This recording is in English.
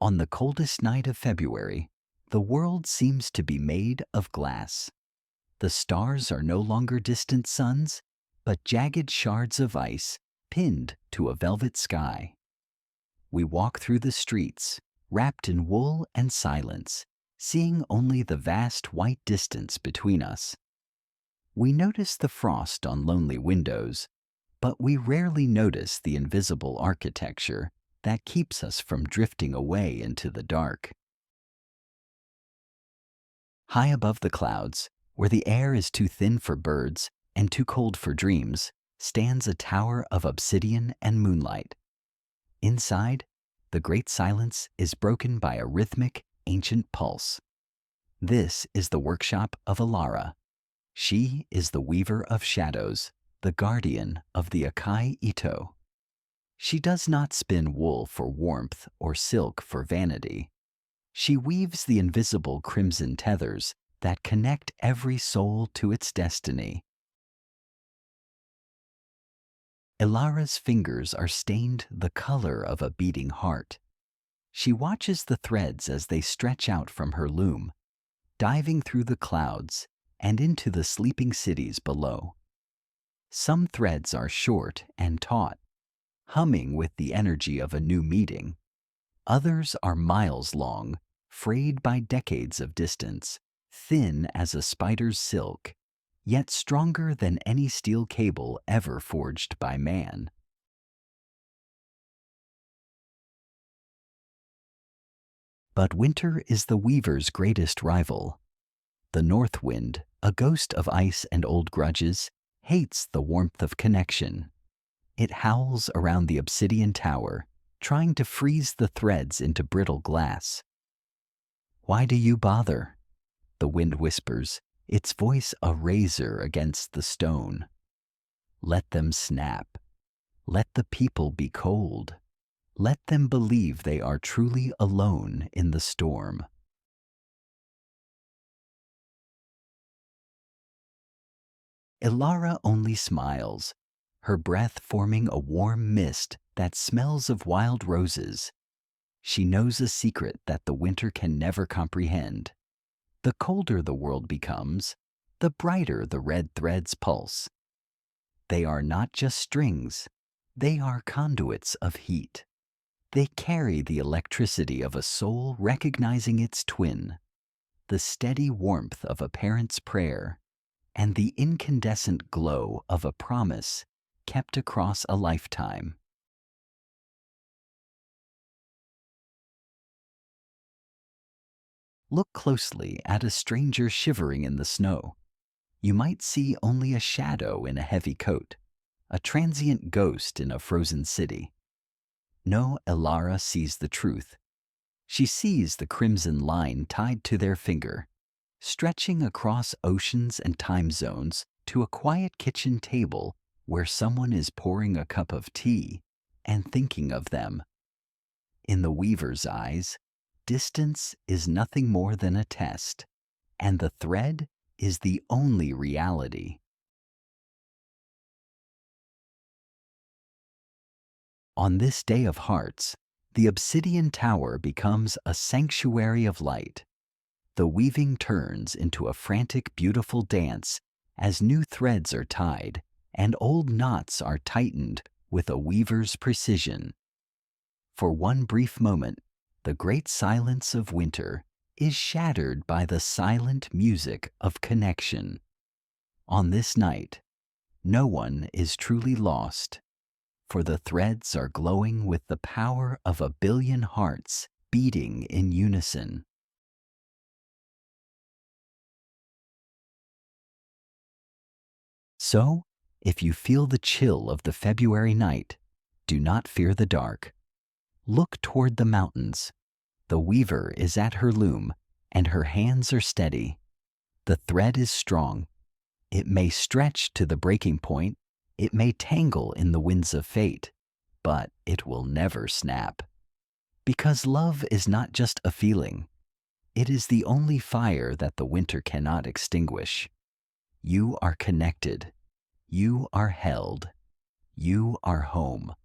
On the coldest night of February, the world seems to be made of glass. The stars are no longer distant suns, but jagged shards of ice pinned to a velvet sky. We walk through the streets, wrapped in wool and silence, seeing only the vast white distance between us. We notice the frost on lonely windows, but we rarely notice the invisible architecture that keeps us from drifting away into the dark. High above the clouds, where the air is too thin for birds and too cold for dreams, stands a tower of obsidian and moonlight. Inside, the great silence is broken by a rhythmic, ancient pulse. This is the workshop of Elara. She is the weaver of shadows, the guardian of the Akai Ito. She does not spin wool for warmth or silk for vanity. She weaves the invisible crimson tethers that connect every soul to its destiny. Elara's fingers are stained the color of a beating heart. She watches the threads as they stretch out from her loom, diving through the clouds and into the sleeping cities below. Some threads are short and taut, humming with the energy of a new meeting. Others are miles long, frayed by decades of distance, thin as a spider's silk, yet stronger than any steel cable ever forged by man. But winter is the weaver's greatest rival. The north wind, a ghost of ice and old grudges, hates the warmth of connection. It howls around the obsidian tower, trying to freeze the threads into brittle glass. "Why do you bother?" the wind whispers, its voice a razor against the stone. "Let them snap. Let the people be cold. Let them believe they are truly alone in the storm." Elara only smiles, her breath forming a warm mist that smells of wild roses. She knows a secret that the winter can never comprehend. The colder the world becomes, the brighter the red threads pulse. They are not just strings, they are conduits of heat. They carry the electricity of a soul recognizing its twin, the steady warmth of a parent's prayer, and the incandescent glow of a promise kept across a lifetime. Look closely at a stranger shivering in the snow. You might see only a shadow in a heavy coat, a transient ghost in a frozen city. No, Elara sees the truth. She sees the crimson line tied to their finger, stretching across oceans and time zones to a quiet kitchen table where someone is pouring a cup of tea and thinking of them. In the weaver's eyes, distance is nothing more than a test, and the thread is the only reality. On this day of hearts, the obsidian tower becomes a sanctuary of light. The weaving turns into a frantic, beautiful dance as new threads are tied and old knots are tightened with a weaver's precision. For one brief moment, the great silence of winter is shattered by the silent music of connection. On this night, no one is truly lost, for the threads are glowing with the power of a billion hearts beating in unison. So, if you feel the chill of the February night, do not fear the dark. Look toward the mountains. The weaver is at her loom, and her hands are steady. The thread is strong. It may stretch to the breaking point, it may tangle in the winds of fate, but it will never snap. Because love is not just a feeling. It is the only fire that the winter cannot extinguish. You are connected. You are held. You are home.